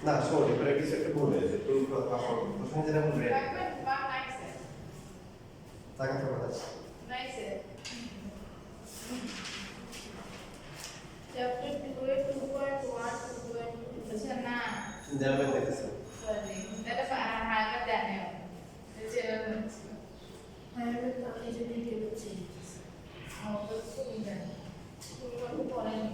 না শোন এবারে কিছু একটা ভুল হয়েছে তুই প্রথমে যেটা বলবি তাকে তো কথা চ্যাপ্টার 2 এর 2.1 2.2 না জানবে দেখেছে সরি এটা হালকা জানে যেটা হায়ার তো আমি যদি বলছি আমাদের তো জানে পুরো পড়েনি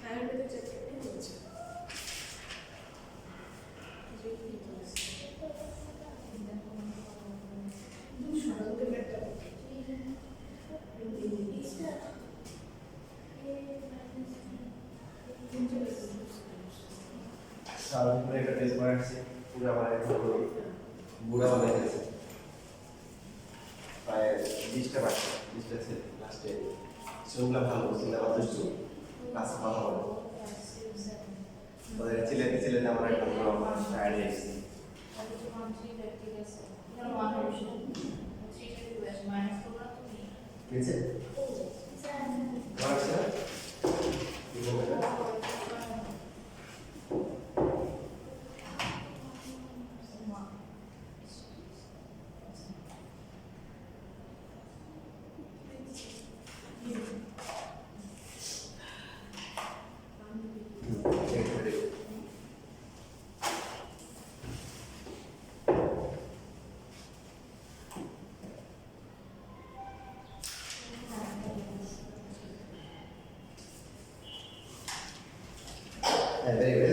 হায়ার তো চ্যাপ্টারটি বলছে সারা পুরো একটা টেস্ট করে আসছে পুরো আমার একটা বুড়া বানাই দিয়েছে প্রায় 20টা বাচ্চা 20টা ছেলে লাস্টে শুনলাম ভালো চিন্তা ভাবনা শুরু ক্লাসে কথা বলে ওদের ছেলেতে ছেলেতে আমার একটা বড় টায়ার্ড হয়ে গেছে নিচে আমার ছেলে কি বলবে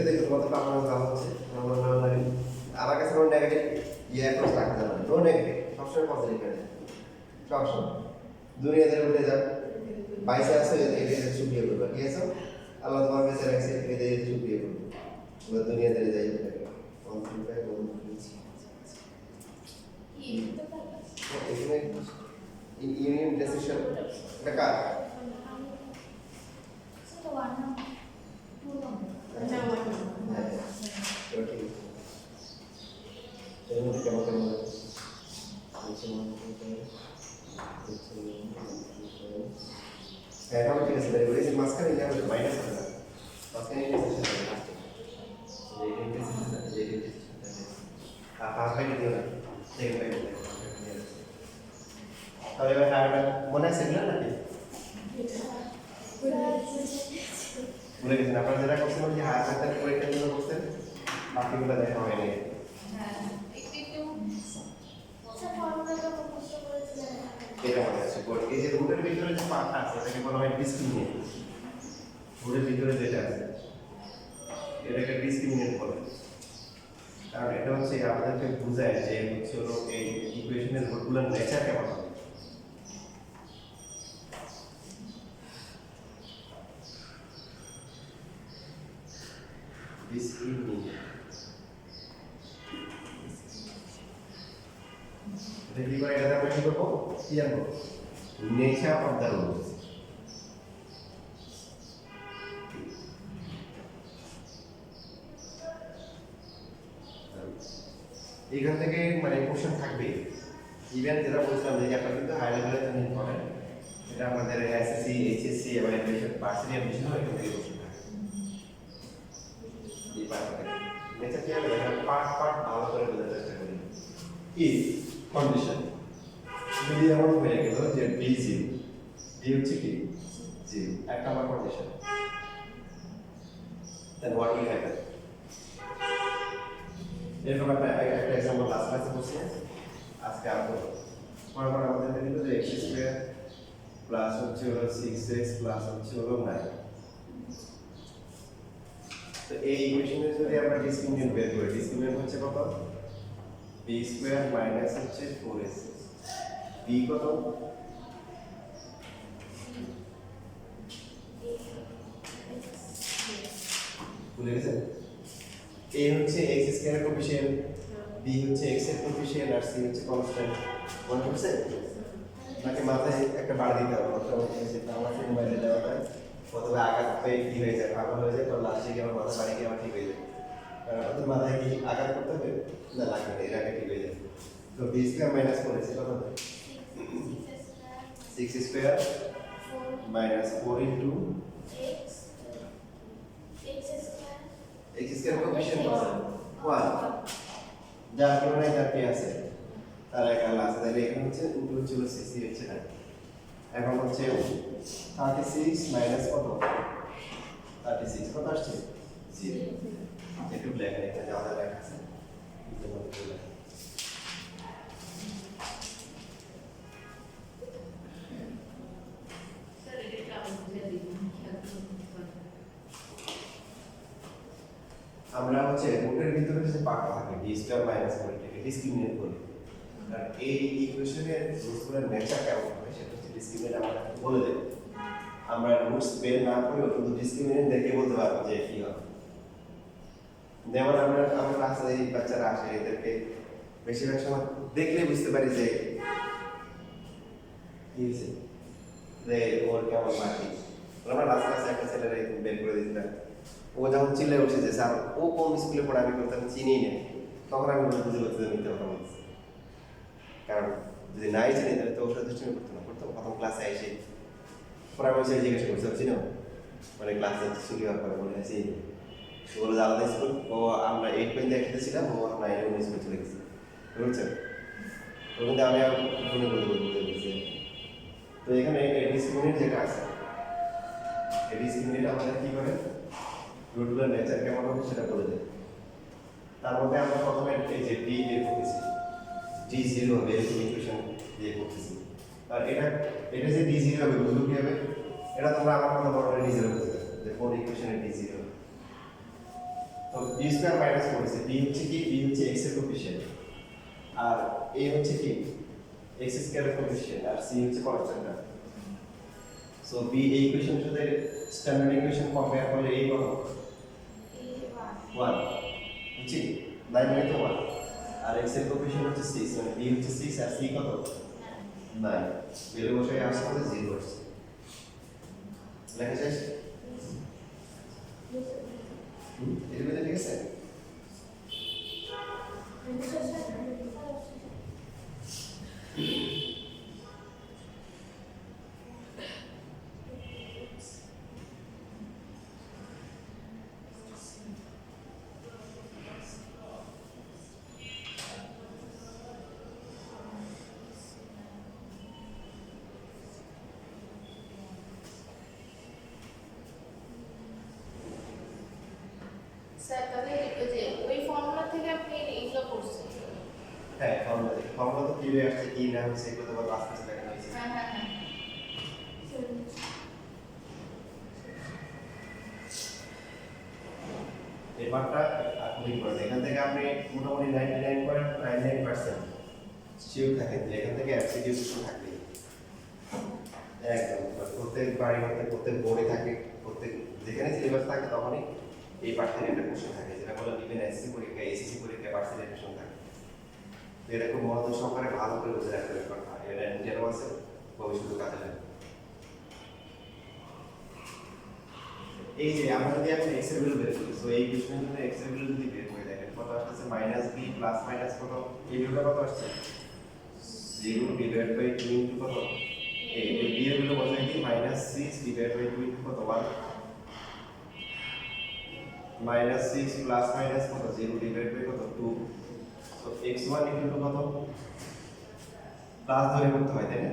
দেখো কত পারফরমেন্স ভালো হচ্ছে আমার কাছে কোনো নেগেটিভ অ্যাপ্রোচ রাখা যাবে না নো নেগেটিভ সবসময় পজিটিভ হয়ে যায় সবসময় দুনিয়াতে উঠে যাও বাইসে আসো এদের সুপ্রিয় করবে ঠিক আছে আল্লাহ তোমার কাছে রাখছে এদের সুপ্রিয় করবে ওরা দুনিয়াতে যাই কনফিডেন্ট বলুন এখানে ইউনিয়ন ডিসিশন এটা কার এখন ঠিক আছে তাই বলেছি মাঝখানে নিয়ে আমাদের মাইনাস হবে না মাঝখানে নিয়ে আর ফার্স্ট বাইকে দিও না সেকেন্ড বাইকে তবে এবার হায়ারটা মনে আছে এগুলো নাকি ভুলে গেছেন আপনারা যেটা করছেন যে হায়ার ম্যাথের পরীক্ষার জন্য করছেন বাকিগুলো দেখা হয়নি এটা মনে আছে এই যে রুটের ভিতরে যে পার্টটা আছে এটাকে বলা হয় ডিসক্রিমিনেট রুটের ভিতরে যেটা আছে এটাকে ডিসক্রিমিনেট বলে কারণ এটা হচ্ছে আমাদেরকে বোঝায় যে হচ্ছে হলো এই ইকুয়েশনের রুটগুলোর নেচার কেমন হবে ডিসক্রিমিনেট দেখি করে এটা আমরা কি করবো কি জানবো নেচার অফ দ্য রুলস এখান থেকে মানে কোশ্চেন থাকবে ইভেন যেটা বলছিলাম যে আপনারা কিন্তু হাই লেভেলের জন্য ইম্পর্টেন্ট এটা আমাদের এসএসসি এইচএসসি এবং এডুকেশন পার্সোনাল এডুকেশন এখান থেকে কোশ্চেন থাকে এই পার্টটা নেচার কি হবে পার্ট ভালো করে বোঝার চেষ্টা করি ইফ কন্ডিশন যদি এমন হয়ে গেল যে বি জিরো বি হচ্ছে কি জিরো এক number condition then what will happen এরকম একটা এক্সাম্পল লাস্ট ক্লাসে বলছি আজকে আর করবো পরে আমাদের দিল যে এক্স স্কোয়ার প্লাস হচ্ছে হলো 6x প্লাস হচ্ছে হলো 9 তো এই ইকুয়েশনে যদি আমরা ডিসক্রিমিনেন্ট বের করি ডিসক্রিমিনেন্ট হচ্ছে কত b স্কয়ার মাইনাস হচ্ছে 4ac b কত ভুলে গেছেন a হচ্ছে x স্কয়ার কোএফিশিয়েন্ট b হচ্ছে x এর কোএফিশিয়েন্ট আর c হচ্ছে কনস্ট্যান্ট মনে হচ্ছে নাকি মাথায় একটা বার দিতে হবে অথবা হচ্ছে আমাকে মোবাইলে দেওয়া হয় অথবা আঘাত পেয়ে কি হয়ে যায় পাগল হয়ে যায় তো লাস্টে গিয়ে আমার মাথা বাড়ি গিয়ে আমার ঠিক হয়ে যায় কারণ আপনাদের মাথায় কি আঘাত করতে হবে না লাগবে না এর আগে ঠিক হয়ে যায় তো বি স্কয়ার মাইনাস 4 এসে কত হবে 6 square minus 4 into x square coefficient কত 1 যার কারণে যার কি আছে তার একাল আছে তাহলে এখানে হচ্ছে ইনটু ছিল 60 হচ্ছে না এখন হচ্ছে 36 মাইনাস কত 36 কত আসছে 0 একটু ব্ল্যাক এখানে যা যা লেখা আছে স্যার এটা আমি বুঝে দিই খেয়াল করুন আমরা হচ্ছে রুটের ভিতরে যে পার্ট থাকে b স্কয়ার মাইনাস 4 এটাকে ডিসক্রিমিনেট করি কারণ এই ইকুয়েশনের রুটসগুলোর নেচার কেমন হবে সেটা হচ্ছে ডিসক্রিমিনেট আমরা বলে দেব আমরা রুটস বের না করেও শুধু ডিসক্রিমিনেট দেখে বলতে পারবো যে কি হবে যেমন আমরা ক্লাসে এই বাচ্চারা আসে এদেরকে বেশিরভাগ সময় দেখলে বুঝতে পারি যে কি হয়েছে যে ওর কেমন মাটি আমরা লাস্ট ক্লাসে একটা ছেলেরা বের করে দিয়েছিলাম ও যখন চিল্লে উঠে যে স্যার ও কোন স্কুলে পড়াবে করতে আমি চিনি না তখন আমি বুঝে বলতে মিথ্যে কথা বলছি কারণ যদি নাই চিনি তাহলে তো ওর সাথে দুষ্টুমি করতো না করতো প্রথম ক্লাসে এসে পরে আমি সে জিজ্ঞাসা করছি চিনো মানে ক্লাসে ছুটি হওয়ার পরে বলে আছি ওগুলো আলাদা স্কুল ও আমরা 8 পর্যন্ত একসাথে ছিলাম ও 9 উনিশ স্কুল চলে গেছে বুঝছেন তো কিন্তু আমি ফোনে বলতে বলছি তো এখানে ডিসক্রিমিনেট যেটা আছে এই ডিসক্রিমিনেট আমাদের কি করে রুটগুলোর নেচার কেমন হবে সেটা বলে দেয় তার মধ্যে আমরা প্রথমে এই যে ডি বের করতেছি ডি জিরো হবে এরকম ইকুয়েশন দিয়ে করতেছি আর এটা যে ডি জিরো হবে বুঝলো কি হবে এটা তোমরা আমার মতো বড় ডি জিরো বুঝতে যে কোন ইকুয়েশনে ডি জিরো তো বি স্কয়ার মাইনাস 4 আছে বি হচ্ছে কি বি হচ্ছে x এর কোএফিশিয়েন্ট আর a হচ্ছে কি x স্কয়ার এর কোএফিশিয়েন্ট আর c হচ্ছে কনস্ট্যান্ট সো বি এই ইকুয়েশনের সাথে স্ট্যান্ডার্ড ইকুয়েশন কম্পেয়ার করলে এই কত 1 বুঝছি 9 মানে তো 1 আর x এর কোএফিশিয়েন্ট হচ্ছে 6 মানে b হচ্ছে 6 আর c কত 9 ভ্যালু বসাই আসছে কত 0 আসছে লেখা শেষ এটা বুঝে ঠিক আছে স্যার তাহলে ওই যে ওই ফর্মুলা থেকে আপনি এইগুলো করছেন হ্যাঁ ফর্মুলা তো কি হয়ে আসছে কি না হচ্ছে এগুলো তো আস্তে আস্তে দেখা হয়েছে হ্যাঁ হ্যাঁ হ্যাঁ এই পার্টটা আপনি করেন এখান থেকে আপনি মোটামুটি 99.99% শিওর থাকেন যে এখান থেকে এমসিকিউ কিছু থাকবে একদম প্রত্যেক বাড়ি মধ্যে প্রত্যেক বোর্ডে থাকে প্রত্যেক যেখানে সিলেবাস থাকে তখনই এই পার্ট থেকে একটা কোশ্চেন থাকে যেটা বলে ইভেন এসএসসি পরীক্ষা এসএসসি পরীক্ষা পার্সেন্টেশন থাকে তো এটা খুব মনোযোগ সহকারে ভালো করে বুঝে রাখতে হবে কথা এটা ইন্টারভিউ আছে ভবিষ্যতে কাজে লাগবে এই যে আমরা যদি এখন x এর ভ্যালু বের করি সো এই কোশ্চেনের জন্য x এর ভ্যালু যদি বের করে দেখেন কত আসছে -b প্লাস মাইনাস কত এই ভ্যালুটা কত আসছে 0 ডিভাইড বাই 2 ইনটু কত এই b এর ভ্যালু বসাই দিই -6 ডিভাইড বাই 2 ইনটু কত 1 -6 প্লাস মাইনাস কত 0 ডিভাইড বাই কত 2 সো x1 ইনটু কত প্লাস ধরে করতে হয় তাই না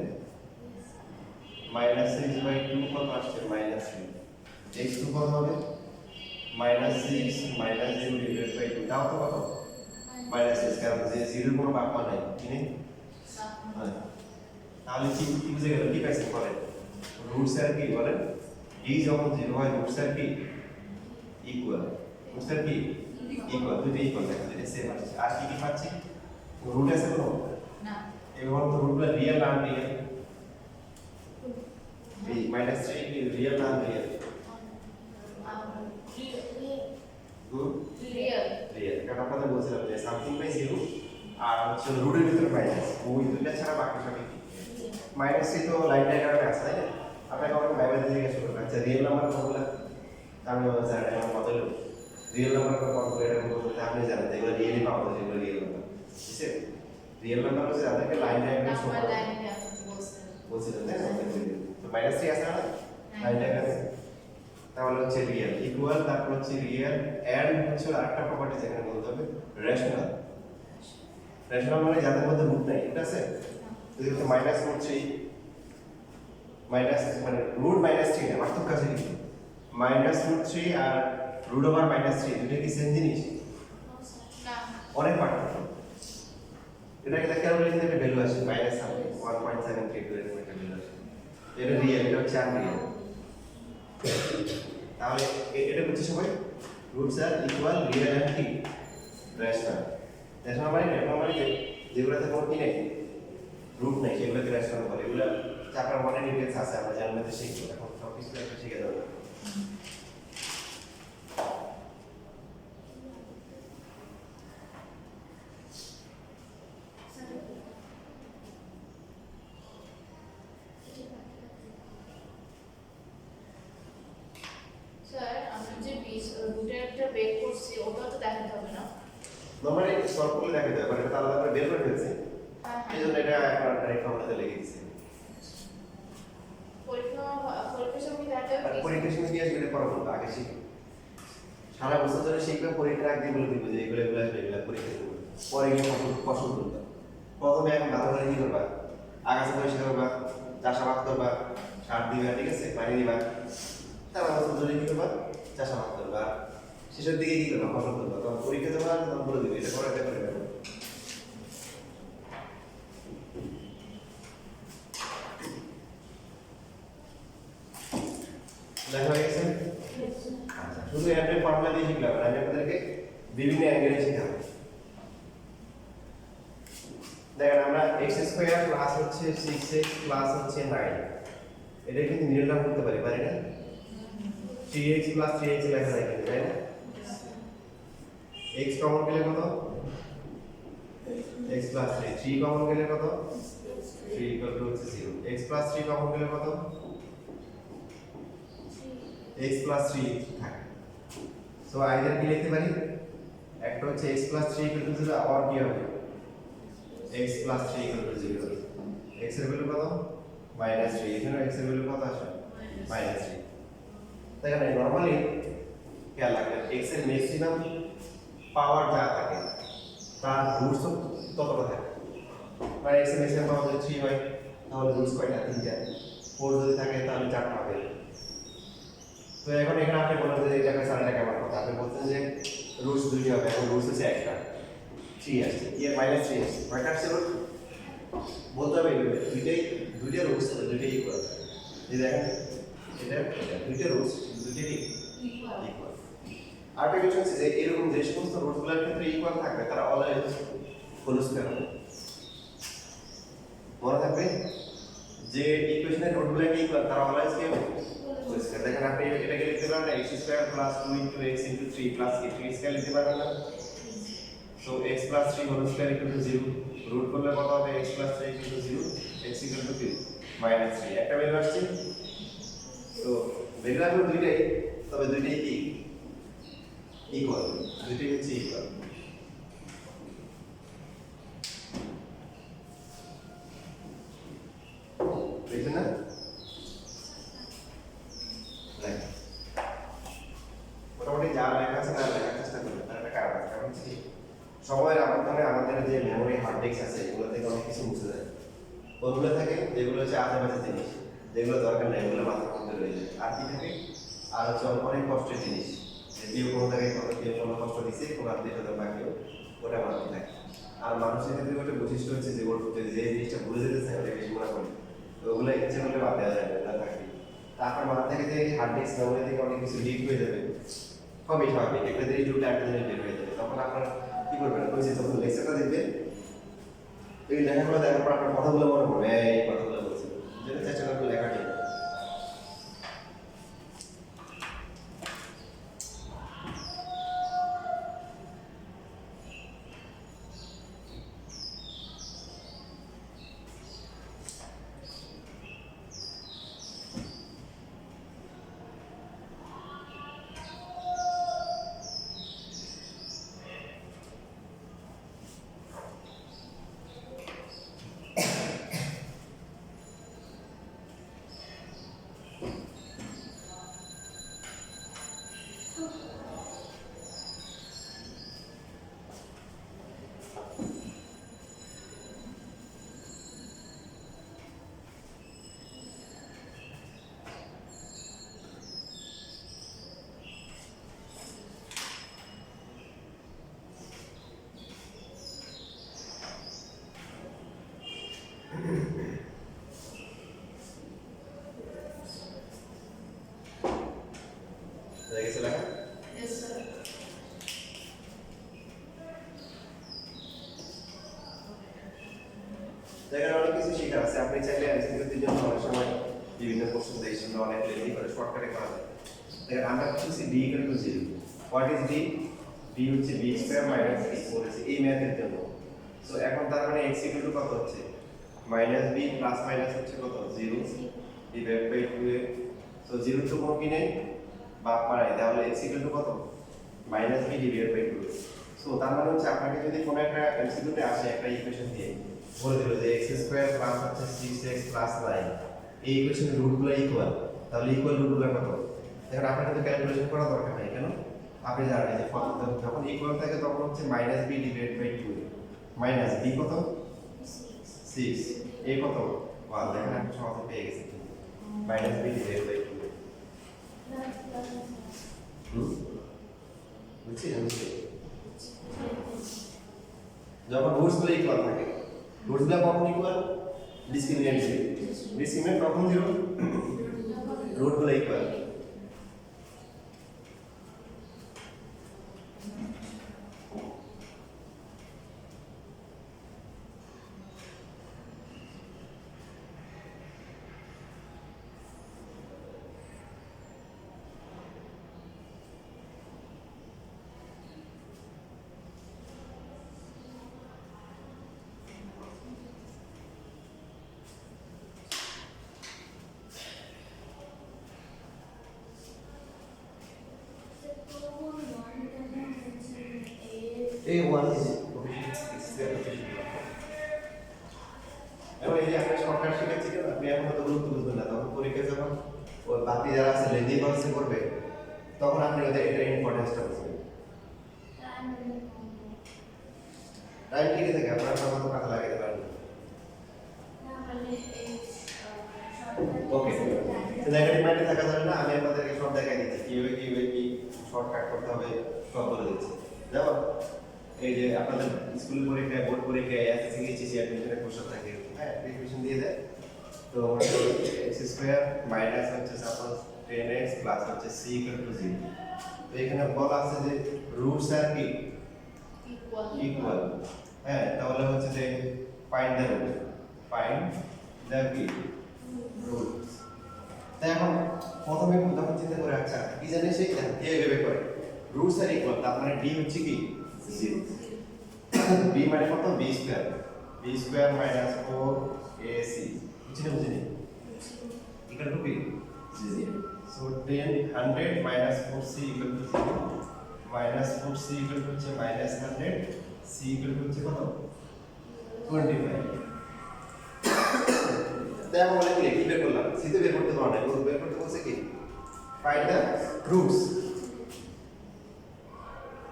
-6 বাই 2 কত আসছে -3 x2 কত হবে -6 -0 ডিভাইড বাই 2 দাও তো কত -6 কারণ যে 0 এর কোনো বাক্য নাই কি নেই তাহলে কি বুঝে গেল কি পাইছেন বলেন রুটস আর কি বলেন এই যখন 0 হয় রুটস আর কি ইকুয়াল রুটস আর কি ইকুয়াল দুটো ইকুয়াল দেখা যায় সেম আসছে আর কি পাচ্ছি রুট আছে কোনো না এবং রুটগুলো রিয়েল না রিয়েল -3 কি রিয়েল না রিয়েল রিয়েল রিয়েল কারণ আপনাদের বলছিলাম যে সামথিং বাই 0 আর হচ্ছে রুটের ভিতরে মাইনাস ওই দুইটা ছাড়া বাকি সবই কি -3 তো লাইন ডায়াগ্রামে আছে তাই না আপনাকে আমাকে ভাইবা দিয়ে জিজ্ঞেস করবেন আচ্ছা রিয়েল নাম্বার কোনগুলো আমি বলছি স্যার এটা আমার কত হলো রিয়েল নাম্বার কোনগুলো এটা বলতে আপনি জানেন এগুলো রিয়েলই পাবো যেগুলো রিয়েল নাম্বার ঠিক আছে রিয়েল নাম্বার হচ্ছে যাদেরকে লাইন ডায়াগ্রাম শো নাম্বার করে লাইন আপনি বলছেন বলছিলেন তাই না? তো -3 আছে না লাইন ডায়াগ্রামে, তাহলে হচ্ছে রিয়েল ইকুয়াল, তারপর হচ্ছে রিয়েল এন্ড হচ্ছে আরেকটা প্রপার্টি যেখানে বলতে হবে রেশনাল। রেশনাল মানে যাদের মধ্যে রুট নাই, ঠিক আছে? যদি হচ্ছে -√3 মাইনাস মানে রুট -3 না, বাস্তব কাছে কি -√3 আর √3 দুটো কি সেম জিনিস? না অনেক পার্থক্য। এটাকে দেখে আমরা লিখে একটা ভ্যালু আসে -1.73 করে এরকম একটা ভ্যালু আসে। এটা রিয়েল, এটা হচ্ছে আনরিয়েল। তাহলে এটা হচ্ছে সবাই রুটস আর ইকুয়াল রিয়েল এন্ড কি রেশনাল। রেশনাল মানে যেগুলোতে কোনো কি নেই রুট নেই সেগুলোকে রেশনাল বলে। এগুলো চ্যাপ্টার 1 এর ডিটেইলস আছে, আমরা জানলে শিখবো। এখন সব কিছু একটা শিখে দেবো। স্যার আমি যে রুটেরটা বের করছি ওটা তো দেখাতে হবে না। নরমালি সলভ করলে দেখা যায়, মানে এটা আলাদা করে বের করে ফেলছি। হ্যাঁ এই হ্যাঁ জন্য এটা এখন ডাইরেক্ট ফর্মুলাতে লিখে দিচ্ছি। পরীক্ষার সময় দেখা আর পরীক্ষার সময় কি আসবে এটা পরে বলবো, আগে শিখি। সারা বছর ধরে শিখবে, পরীক্ষার আগে বলে দিব যে এগুলো এগুলো আসবে, এগুলো পরীক্ষা দেবো। পরে গিয়ে পছন্দ করবে। প্রথমে এখন ভালো করে কি করবা, আগাছা পরিষ্কার করবা, চাষাবাদ করবা, সার দিবা, ঠিক আছে, পানি দিবা। তারপর বছর ধরে কি করবা, চাষাবাদ করবা। শেষের দিকে কি করবা, ফসল করবা। তখন পরীক্ষা দেবা, তখন বলে দিবে এটা করে এটা করে দেবো। দেখা হয়ে গেছে? আচ্ছা, শুধু অ্যান্ড্রয়েড ফর্মুলা দিয়ে শিখলাম না, আমি আপনাদেরকে বিভিন্ন অ্যাঙ্গেলে শেখাবো। দেখেন আমরা x² প্লাস হচ্ছে 6x প্লাস হচ্ছে 9, এটা কিন্তু মিডল টার্ম করতে পারি না? 3x প্লাস 3x লেখা যায় কিন্তু, তাই না? x কমন গেলে কত? x প্লাস 3, 3 কমন গেলে কত? 3 ইকুয়াল টু হচ্ছে 0। x প্লাস 3 কমন গেলে কত? x প্লাস 3 থাকে। সো আইদার কি লিখতে পারি, একটা হচ্ছে x প্লাস 3 ইকুয়াল টু 0, আবার কি হবে x plus 3 equal to 0। x এর ভ্যালু কত? -3। এখানে x এর ভ্যালু কত আসে? -3। তাই না? নরমালি খেয়াল রাখবেন x এর ম্যাক্সিমাম পাওয়ার যা থাকে তার রুটস ততটা থাকে। মানে x এর ম্যাক্সিমাম পাওয়ার যদি 3 হয় তাহলে রুটস কয়টা? 3টা। 4 যদি থাকে তাহলে 4টা হবে। তো এখন এখানে আপনি বলেন যে এটাকে সারাটা কেমন কথা, আপনি বলছেন যে রুটস 2টি হবে, এখন রুটস হচ্ছে একটা 3 আসছে, এর -3 আসছে, কয়টা আসছে রুট? বলতে হবে দুইটা রুটস হবে, দুইটাই ইকুয়াল। এই দেখেন এটা দুইটা রুটস, দুইটাই ইকুয়াল। আর একটা কিছু হচ্ছে যে এরকম যে সমস্ত রুটসগুলোর ক্ষেত্রে ইকুয়াল থাকবে তারা অলওয়েজ হোল স্কয়ার হবে। মনে থাকবে যে ইকুয়েশনের রুটগুলোকে ইকুয়াল তারা অলওয়েজ কি হবে? Whole square. দেখেন আপনি এটাকে লিখতে পারেন না x² + 2 * x * 3 + 3 স্কয়ার লিখতে পারবেন না? So x + 3 whole square = 0। Root করলে কত হবে? x + 3 = 0, x = কি? -3। একটা ভ্যালু আসছে। তো ভ্যালু আসলে দুইটাই, তবে দুইটাই কি ইকুয়াল, দুইটাই হচ্ছে ইকুয়াল। বুঝছেন না? মোটামুটি যা লেখা আছে তার লেখার চেষ্টা করবেন, তার একটা কারণ আছে। কারণ হচ্ছে কি, সময়ের আবর্তনে আমাদের যে মেমোরি হার্ড ডিস্ক আছে এগুলো থেকে অনেক কিছু মুছে যায়। ওগুলো থাকে যেগুলো হচ্ছে আশেপাশে জিনিস, যেগুলো দরকার নেই এগুলো মাথার মধ্যে রয়ে যায়। আর কি থাকে? আর হচ্ছে অনেক কষ্টের জিনিস, যে কেউ কোনো জায়গায় কেউ কোনো কষ্ট দিচ্ছে, কোনো আত্মীয় স্বজন বা কেউ, ওটা মাথায় থাকে। আর মানুষের ক্ষেত্রে একটা বৈশিষ্ট্য হচ্ছে যে ওর যে জিনিসটা ভুলে যেতে চায় ওটা বেশি মনে করে, তো ওগুলো ইচ্ছে করলে বাদ দেওয়া যায় না, থাকবে। তারপর মাথা থেকে যে হার্ড ডিস্ক মেমোরি থেকে অনেক কিছু লিক হয়ে যাবে, হবে স্বাভাবিক, একটা জিনিস ঢুকলে একটা জিনিস বের হয়ে যাবে। তখন আপনার কি করবেন? ওই যে যখন লেকচারটা দেখবেন, এই লেখাগুলো দেখার পর আপনার কথাগুলো মনে পড়বে, এই কথাগুলো বলছিল, যেটা চেষ্টা করবেন লেখার জন্য। এখানে অনেক কিছু শেখার আছে, আপনি চাইলে এমসিকিউর জন্য অনেক সময় বিভিন্ন কোশ্চেন দিয়ে শুনলে অনেক লেজি করে শর্টকাটে করা যায়। দেখেন আমরা খুঁজছি d equal to 0। What is d? d হচ্ছে b স্কয়ার মাইনাস c বলেছে এই ম্যাথের জন্য। সো এখন তার মানে x ইকুয়াল টু কত হচ্ছে? মাইনাস b প্লাস মাইনাস হচ্ছে কত? 0 ডিভাইড বাই 2a। সো 0 তো কোনো কি নেই, বাদ পাড়াই, তাহলে x ইকুয়াল টু কত? Minus b divide by 2a। So তার মানে হচ্ছে আপনাকে যদি কোনো একটা এমসিকিউতে আসে একটা ইকুয়েশন দিয়ে বলে দিল যে x স্কয়ার প্লাস হচ্ছে 6x প্লাস 9, এই ইকুয়েশনের রুটগুলো ইকুয়াল, তাহলে ইকুয়াল রুটগুলো কত? এখন আপনার কিন্তু ক্যালকুলেশন করা দরকার নাই, কেন? আপনি জানেন যে যখন ইকুয়াল থাকে তখন হচ্ছে minus b divide by 2, minus b কত? 6, a কত? 1। দেখেন আপনি সহজে পেয়ে গেছেন মাইনাস b ডিভাইড বাই 2। বুঝছি? যখন রুটসগুলো ইকুয়াল থাকে, রুটসগুলো কখন ইকুয়াল? ডিসক্রিমিনেন্ট কখন 0? রুটগুলো ইকুয়াল। A1 is এখন এই যে আমরা শর্টকাট শিখেছি কেন, আপনি এখন তো গুরুত্ব বুঝবেন না, তখন পরীক্ষা যখন ওই বাকি যারা আছে লেজি পার্সে করবে তখন আপনি ওদের এটা ইম্পর্টেন্সটা বুঝবেন। টাইম ঠিক থাকে, আপনার কত কাজে লাগাতে পারেন। ওকে, তো নেগেটিভ মাইন্ডে থাকা যাবে না, আমি আপনাদেরকে সব দেখাই দিচ্ছি কিভাবে কি শর্টকাট করতে হবে সব বলে দিচ্ছি। যেমন এই যে আপনাদের স্কুল পরীক্ষায়, বোর্ড পরীক্ষায়, এসএসসি এইচএসসি অ্যাডমিশনের কোশ্চেন থাকে, হ্যাঁ ইকুয়েশন দিয়ে দেয়। তো x স্কয়ার মাইনাস হচ্ছে সাপোজ 10x প্লাস হচ্ছে c ইকুয়াল টু 0। তো এখানে বলা আছে যে রুটস আর কি ইকুয়াল, হ্যাঁ তাহলে হচ্ছে যে find the root, find the কি রুটস। তাই এখন প্রথমে যখন চিন্তা করে আচ্ছা কি জানি সেই এইভাবে করে রুটস আর ইকুয়াল, তার মানে d হচ্ছে কি 0, b মানে কত? b স্কয়ার মাইনাস 4ac, বুঝিনি ইকুয়াল টু কি 0। So 10 100 minus 4c equal to 0, minus 4c equal to হচ্ছে মাইনাস 100, c ইকুয়াল টু হচ্ছে কত? 25। তাই আমরা বলে কি বের করলাম, c তে বের করতে পারো না, বের করতে বলছে কি ফাইন্ড দ্য রুটস।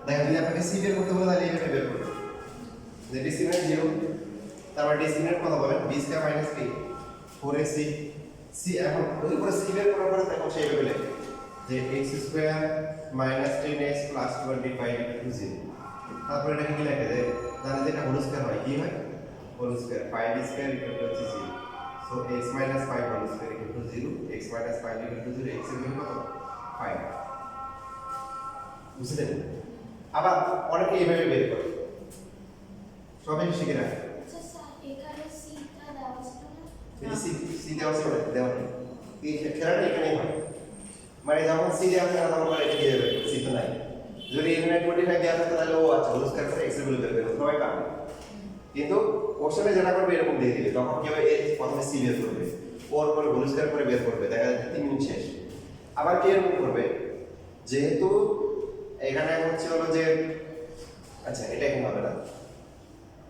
দেখেন যদি আপনাকে c বের করতে বলে তাহলে এইভাবে বের করতে, যে ডিসক্রিমিনেন্ট 0, তারপর ডিসক্রিমিনেন্ট কত বলেন? b স্কয়ার মাইনাস কি 4ac, c এখন ওই উপরে c বের করার পরে দেখো সেই ভাবে লেখে যে x square minus 10x plus 25 equal to 0। তারপর এটা কি লেখে যে জানেন যে এটা হোল স্কয়ার হয়, কি হয়? Whole square, 5 square equal to 0। So x minus 5 whole square equal to 0, x minus 5 equal to 0, x এর ভ্যালু কত? 5। বুঝলেন? আবার অনেকে এইভাবে বের করে, সবাই শিখে রাখে। সি দেওয়া ছিল দেওয়া নেই, এই খেলাটা এখানেই হয়, মানে যখন সি দেওয়া থাকে তখন বলে এটা দিয়ে দেবে, সি তো নাই। যদি এখানে 25 দেওয়া থাকে তাহলে ও আচ্ছা হোল স্কয়ার করে এক্স এর ভ্যালু বের করবে, সবাই পাবে। কিন্তু কোশ্চেনে যেটা করবে এরকম দিয়ে দিবে, তখন কি হবে? এই প্রথমে সি বের করবে, ওর পরে হোল স্কয়ার করে বের করবে, দেখা যাচ্ছে 3 মিনিট শেষ। আবার কি এরকম করবে, যেহেতু এখানে হচ্ছে হলো যে আচ্ছা এটা এখন হবে না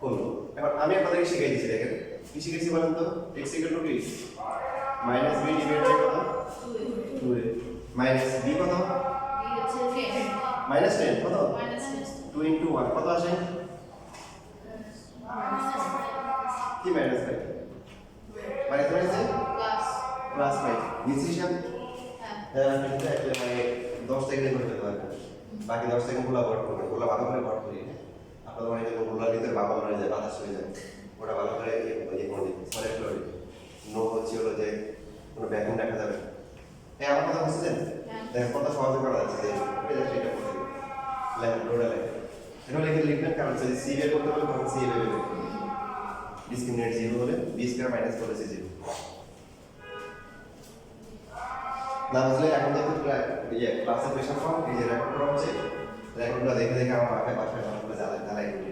করলো। এখন আমি আপনাদেরকে শিখিয়ে দিচ্ছি, দেখেন কি শিখেছি বলেন তো? x ইকুয়াল টু কি মাইনাস b ডিভাইড বাই কত? 2a মাইনাস b কত? মাইনাস 10 কত? 2 ইনটু 1 কত আসে? কি মাইনাস 5 মানে তুমি আছে প্লাস 5 ডিসিশন। হ্যাঁ কিন্তু একটা মানে 10 সেকেন্ড করতে পারবে, বাকি 10 সেকেন্ড গুলো ওয়ার্ড করবে, ওগুলো ভালো করে ওয়ার্ড করি। আপনাদের মানে যখন ওগুলোর ভিতরে বাবা হয়ে যায়, বাতাস হয়ে যায়, ওটা ভালো করে ইয়ে করে দিন, সরে ফ্লোরে নো হচ্ছে হলো যে কোনো ব্যাকগ্রাউন্ড দেখা যাবে। হ্যাঁ আমার কথা বুঝছেন? দেখেন কত সহজে করা যাচ্ছে, যে এটা সেটা করতে লেখেন রোডা লেখেন, এটা লিখে লিখবেন, কারণ যদি সি বের করতে বলে তখন সি বের করবে, ডিসক্রিমিনেন্ট 0 হলে b স্কয়ার মাইনাস 4ac 0 না বুঝলে এখন যেহেতু ক্লাসে প্রেশার কম এই যে রেকর্ড করা হচ্ছে রেকর্ডটা দেখে দেখে আমার মাথায় বাসায় বানাতে জ্বালাই করি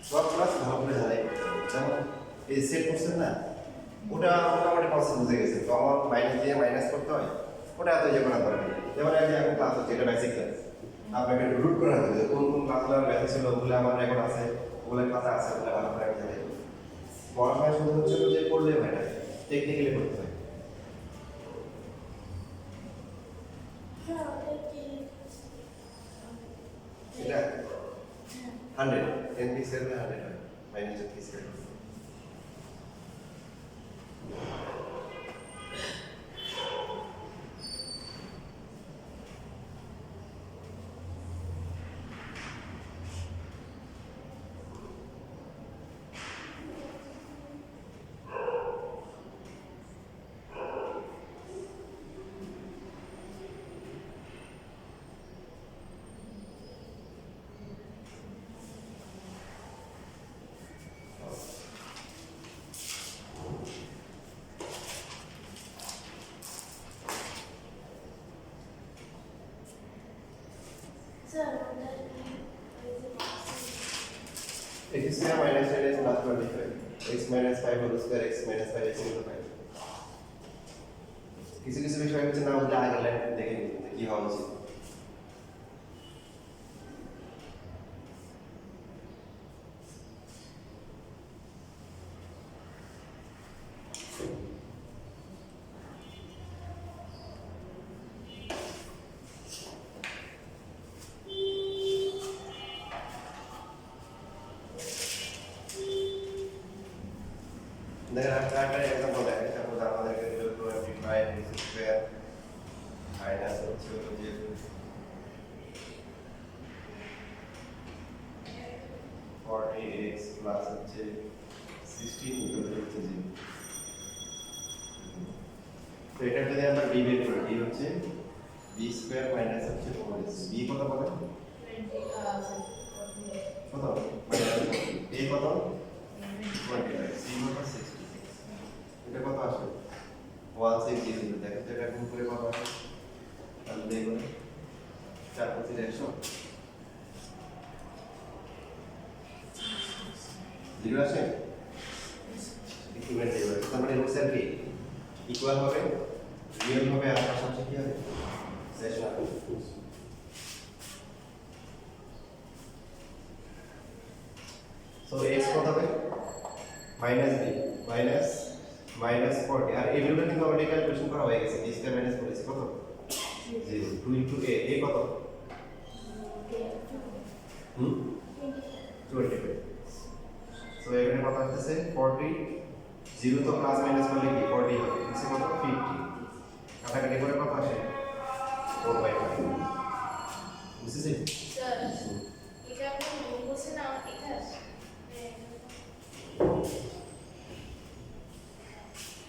সব ক্লাস ভালো করে জ্বালাই করতে হবে যেমন এই সেট করছেন না ওটা মোটামুটি প্রসেস বুঝে গেছে তো আমার মাইনাস দিয়ে মাইনাস করতে হয় ওটা এত ইয়ে করা দরকার নেই যেমন এই যে এখন ক্লাস হচ্ছে এটা বেসিক ক্লাস আপনাকে রুট করে রাখতে হবে কোন কোন ক্লাসগুলো বেসিক ছিল ওগুলো আমার রেকর্ড আছে ওগুলো ক্লাসে আছে ওগুলো ভালো করে আমি জানি পড়াশোনা শুধু হচ্ছে যে পড়লে হয় না টেকনিক্যালি করতে হয় এটা 100 10 পিক্সেল 100 হয় minus 10 pixel sir x square minus 10 is plus 25 x minus 5 whole square x minus 5 is equal to 5 কিছু কিছু বিষয় হচ্ছে না বুঝলে আগের লাইন দেখে নিতে কি হওয়া উচিত দেখেন একটা এক্সাম্পল দেখেন সাপোজ আমাদেরকে 25 x স্কয়ার মাইনাস হচ্ছে হলো যে 40x প্লাস হচ্ছে 16 ইকুয়াল হচ্ছে 0 তো এটা যদি আমরা b বের করি d হচ্ছে b স্কয়ার মাইনাস হচ্ছে 4ac b কত বলে কত মাইনাস a কত 25 c কত 66 এটা কত আসে 1600 দেখো তো এটা গুণ করে কত আসে তাহলে দেখো 4 25 100 জিরো আসে ইকুইভ্যালেন্ট এবারে তার মানে রুট সেল কি ইকুয়াল হবে রিয়েল হবে আর পাশাপাশি কি হবে শেষ হবে সো x কত হবে মাইনাস b মাইনাস 40 আর এই ভিডিওটা কিন্তু অলরেডি ক্যালকুলেশন করা হয়ে গেছে b স্কয়ার মাইনাস 4ac কত 0 2 ইনটু a a কত 25 সো এখানে কত আসছে 40 0 তো প্লাস মাইনাস করলে কি 40 হবে নিচে কত 50 কাটাকাটি করে কত আসে 4/5 বুঝছেন স্যার এটা আপনি বলছেন না এটা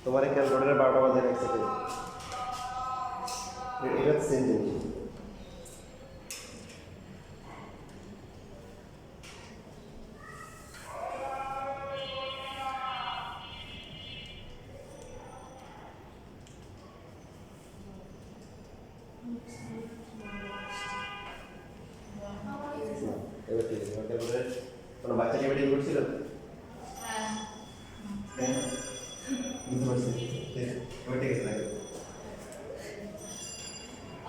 তোমার ক্যালকুলেটরে 12টা বাজে এক সেকেন্ড এটা সেম জিনিস এবার ঠিক আছে ক্যালকুলেটর কোনো বাচ্চা কি বেরিয়ে করছিল হ্যাঁ হ্যাঁ বুঝতে পারছি এবার ঠিক আছে দেখো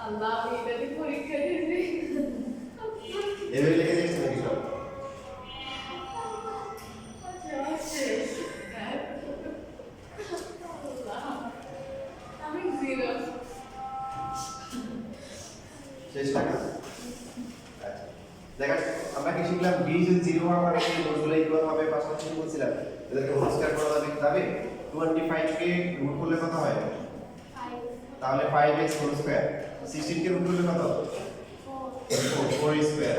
আল্লাহ এটা দিয়ে পরীক্ষা দিয়েছি এবার লিখে দিয়েছি নাকি সব আমি জিরো শেষ টাকা আচ্ছা দেখা আমরা কি শিখলাম b যদি 0 হয় মানে কি নোটগুলো ইকুয়াল হবে পাশাপাশি বলছিলাম এদেরকে হোল স্কয়ার করা যাবে 25 কে রুট করলে কত হয় তাহলে 5x হোল স্কয়ার 16 কে রুট করলে কত 4 স্কয়ার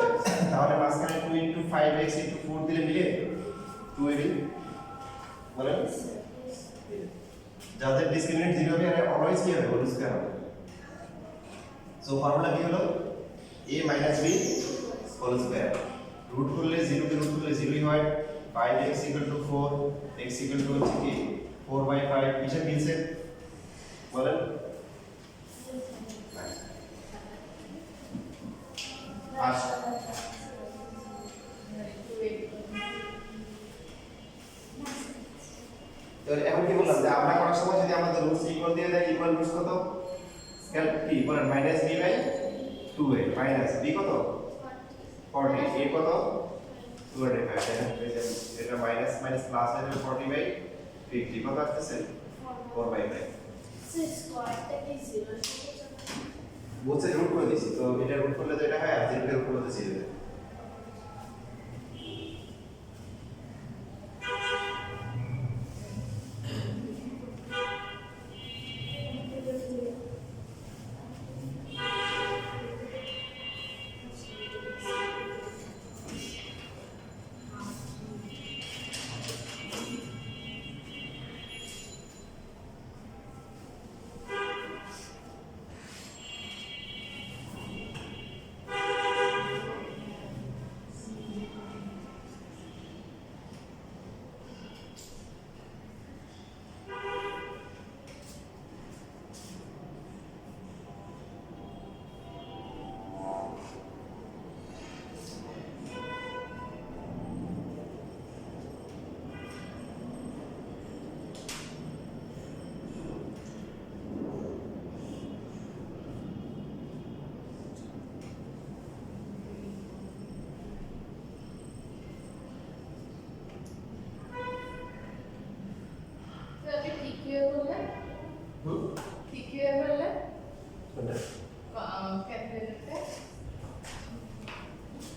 তাহলে মাঝখানে 2 ইনটু 5x ইনটু 4 দিলে মিলে 2 এবি বলেন যাদের ডিসক্রিমিনেন্ট 0 হবে আর অলওয়েজ কি হবে হোল স্কয়ার হবে সো ফর্মুলা কি হলো a - b whole square root করলে 0 কে রুট করলে 0ই হয় 5x = 4 x = হচ্ছে কি 4/5 কিসে মিলছে বলেন আর তো এখন কি বললাম যে আমরা করার সময় যদি আমাদের রুটস ইকুয়াল দিয়ে দেয় ইকুয়াল রুটস কত স্কেল কি বলেন -b/2a মাইনাস b কত 40 a কত 205 এটা মাইনাস মাইনাস প্লাস হয়ে যাবে 40/50 কত আসছে 4/5 বলছে রুট করে দিছি তো এটা রুট করলে তো এটা হয় আর 0 কে রুট করলে 0 হবে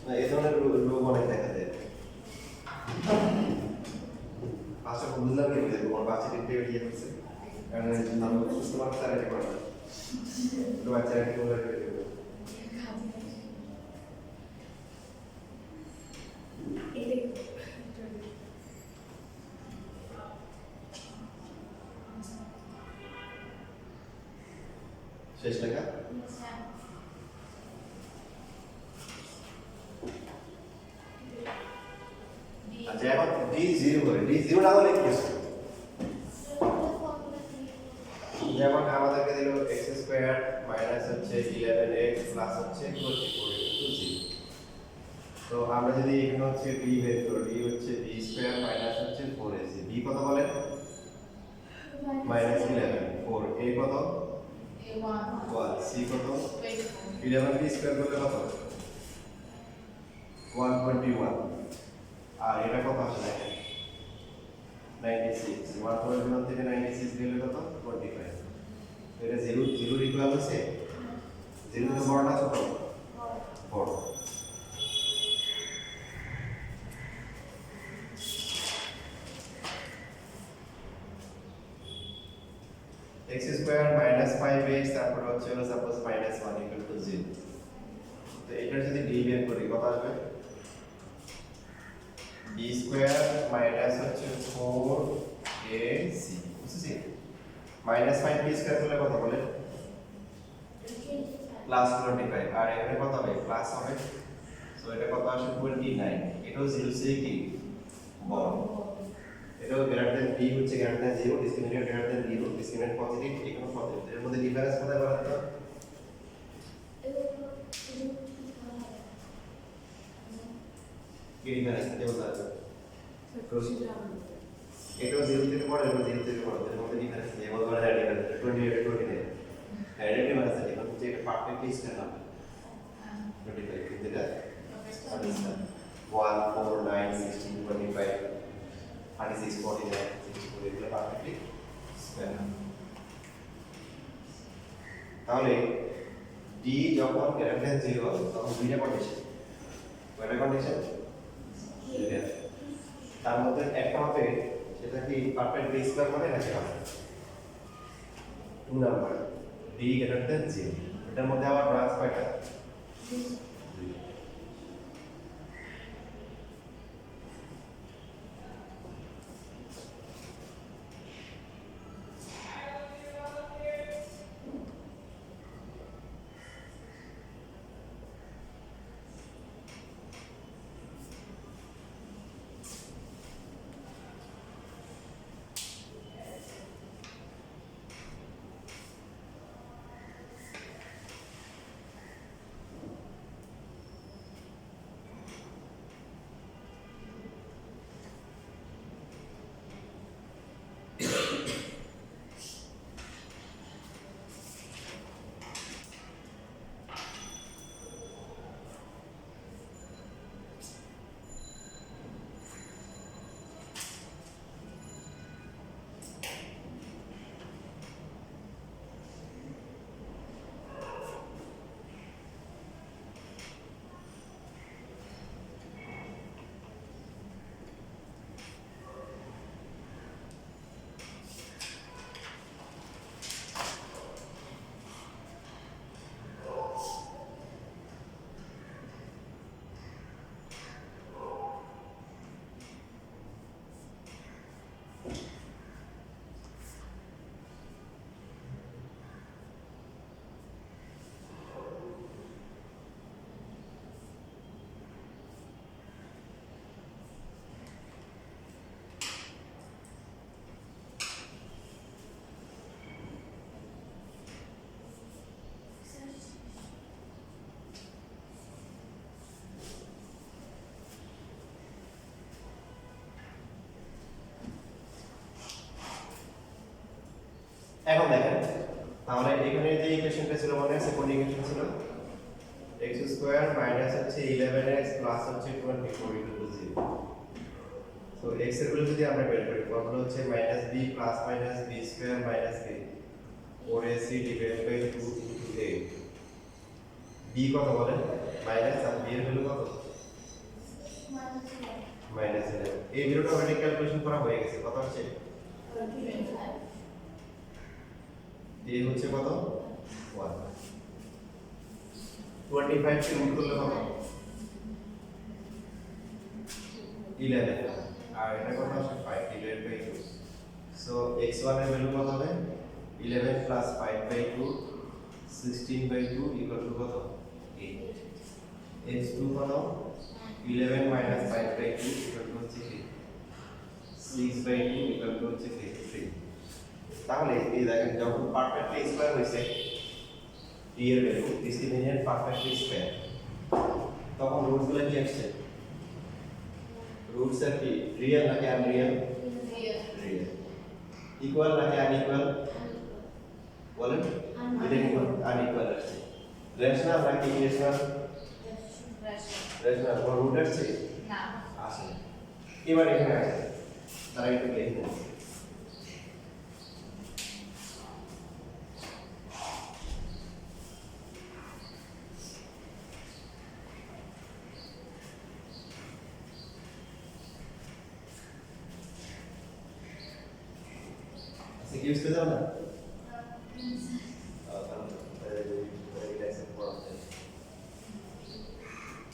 না এই ধরনের রোগ অনেক দেখা যায় আশা করি বুঝলাম কি বুঝে তোমার বাচ্চা টিপে ইয়ে করছে কারণ আমি বুঝতে পারছি আর এটা করে তো বাচ্চারা কি বলে শেষ লেখা আচ্ছা এখন d0 করে d0 না হলে কি হবে যেমন আমাদেরকে দিল x² মাইনাস হচ্ছে 11x প্লাস হচ্ছে 24 তো আমরা যদি এখানে হচ্ছে b বের করি d হচ্ছে b² মাইনাস হচ্ছে 4ac b কত বলেন মাইনাস 11 4 a কত 1 c কত 11 b স্কয়ার করলে কত 121 আর এটা কত আসলে 96 121 থেকে 96 গেলে কত 25 এটা 0 0 ইকুয়াল আছে 0 থেকে বড় না ছোট বড় x² - 5x তারপর হচ্ছে সাপোজ -1 = 0 তো এটা যদি d বের করি কত আসবে b² মাইনাস হচ্ছে 4ac বুঝছেন -5b² করলে কত বলে প্লাস 25 আর এখানে কত হবে প্লাস হবে সো এটা কত আসে 29 এটাও 0 সে কি বড় এটাও গ্রেটার দ্যান b হচ্ছে greater than 0 discriminant greater than 0 discriminant positive এখানে পজিটিভ এর মধ্যে ডিফারেন্স কোথায় বলেন তো কি ডিফারেন্স এটা বলতে হবে এটাও 0 থেকে বড় এটাও 0 থেকে বড় এর মধ্যে ডিফারেন্স নেই বলতে পারে ডিফারেন্স 28 হ্যাঁ এটা ডিফারেন্স আছে এখন হচ্ছে এটা পারফেক্টলি স্ট্যান্ড হবে 25 কিন্তু এটা 1 4 9 16 25 36 49 64 এগুলো পারফেক্টলি স্ট্যান্ড তাহলে d যখন গ্রেটার দ্যান 0 হবে তখন দুইটা কন্ডিশন কয়টা কন্ডিশন দুইটা তার মধ্যে একটা হবে সেটা কি পারফেক্ট বেস স্কয়ার হবে নাকি হবে 2 নাম্বার d গ্রেটার দ্যান 0 এটার মধ্যে আবার ব্রাঞ্চ কয়টা এখন দেখেন তাহলে এখানে যে ইকুয়েশনটা ছিল মনে আছে কোন ইকুয়েশন ছিল x স্কয়ার মাইনাস হচ্ছে 11x প্লাস হচ্ছে 24 ইকুয়াল টু 0। সো x এর ভ্যালু যদি আমরা বের করি ফর্মুলা হচ্ছে minus b plus minus b square minus a 4ac divide by 2 into a। b কত বলেন মাইনাস আর b এর ভ্যালু কত মাইনাস 11। এই ভ্যালুটা অলরেডি ক্যালকুলেশন করা হয়ে গেছে কত হচ্ছে a হচ্ছে কত 1 25 কে রুট করলে কত 11 আর এটা কত আসে 5 ডিভাইড বাই 2। সো x1 এর ভ্যালু কত হবে 11 plus 5 by 2 16 by 2 equal to কত 8। x2 কত 11 মাইনাস 5 বাই 2 ইকুয়াল টু হচ্ছে 6 বাই 2 ইকুয়াল টু হচ্ছে 3। তাহলে এই দেখেন যখন পারফেক্টলি স্কয়ার হইছে d এর value this is in perfectly square তখন রুটগুলো কি আসছে রুটস এর কি রিয়েল নাকি আনরিয়েল রিয়েল ইকুয়াল নাকি আনইকুয়াল বলেন এটা কি আনইকুয়াল আসছে রেশনাল নাকি ইরেশনাল রেশনাল কোন রুট আসছে না আসে এবার এখানে আসে তারা একটু লিখে দেন কি ইউজ করতে না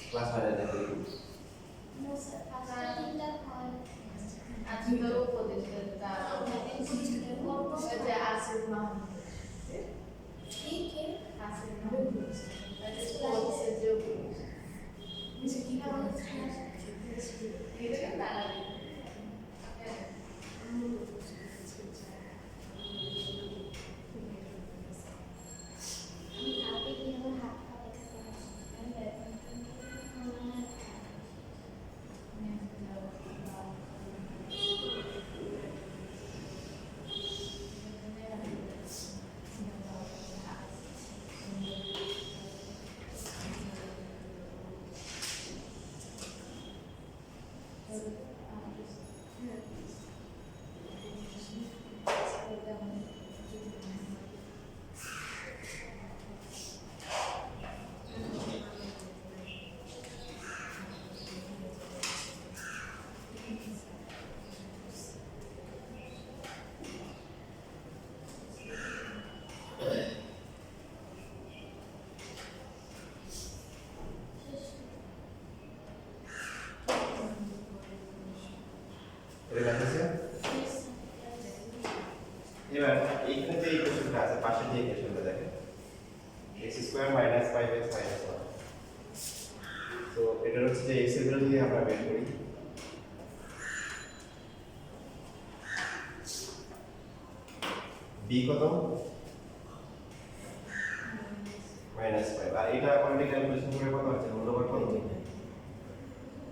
ক্লাস মানে দেখো আজকে তো উপদেশ দেতা সেটা আছে না ठीक है আছে না এটা বলছে যে मुझे की नाम এটা না এটা লেখা এবার এইখানে যে ইকুয়েশনটা আছে পাশে যে ইকুয়েশনটা দেখেন x square minus 5x minus 1। তো এটা হচ্ছে যে x এর ভ্যালু যদি আমরা বের করি b কত মাইনাস 5 আর এটা অলরেডি ক্যালকুলেশন করে কত আছে মূলবার কত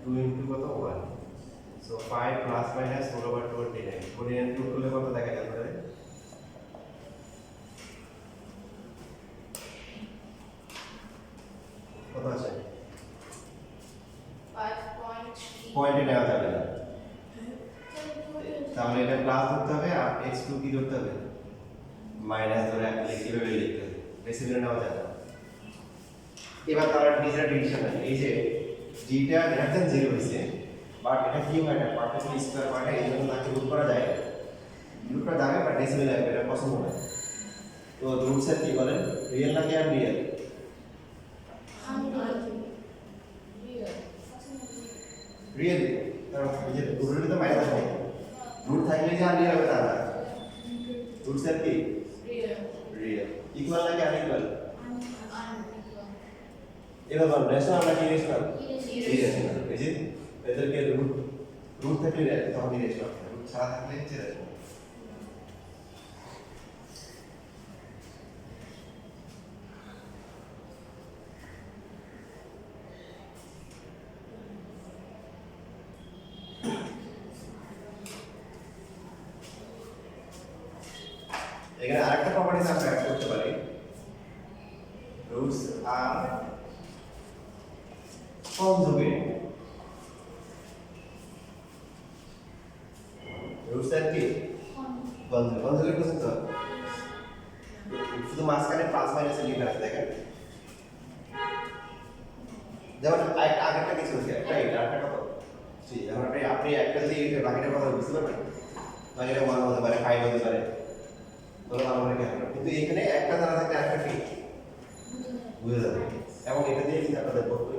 2 ইনটু কত 1। সো 5 প্লাস মাইনাস মূলবার 29 29 টু করলে কত দেখা যেতে পারে কত আছে 5.3 পয়েন্টে নেওয়া যাবে না তাহলে এটা প্লাস ধরতে হবে আর x2 কি ধরতে হবে মাইনাস ধরে কিভাবে লিখতে হবে ডেসিমেলে নেওয়া যাবে না। এবার তাহলে ডিজিটাল ডিভিশন এই যে gটা গ্রেটার দ্যান 0 হইছে বাট এটা কি হয় না পার্টিকুলার স্কয়ার হয় না এইজন্য তাকে রুট করা যায় রুট করা যাবে বাট ডেসিমেলে লাগবে এটা পছন্দ না। তো রুট সেট কি বলেন রিয়েল নাকি আনরিয়েল রিয়েল কারণ এই যে রুটে তো মাইনাস হবে রুট থাকলে যে আনরিয়েল হবে তা না রুট সেট কি রিয়েল ইকুয়াল নাকি আনইকুয়াল এবার বল রেশনাল নাকি ইরেশনাল ইরেশনাল এই যে এদেরকে রুট রুট থাকলে তখন ইরেশনাল রুট ছাড়া থাকলে হচ্ছে রেশনাল। এখানে আরেকটা প্রপার্টিজ আমরা অ্যাড করতে পারি, রুটস আর কনজুগেট। রুটস আর কি কনজুগেট, কনজুগেট বুঝছেন তো? শুধু মাঝখানে প্লাস মাইনাসের লিখে আছে দেখেন, যেমন আগেরটা কিছু হচ্ছে একটা এটা একটা কত জি, যেমন আপনি একটা দিয়ে বাকিটা কথা বুঝতে পারবেন, বাকিটা 1 হতে পারে 5 হতে পারে, তোরা ভালো করে খেয়াল করো। কিন্তু এখানে একটা জানা থাকলে আরেকটা কি বুঝে যাবে, এবং এটা দিয়ে কিন্তু আপনাদের করতে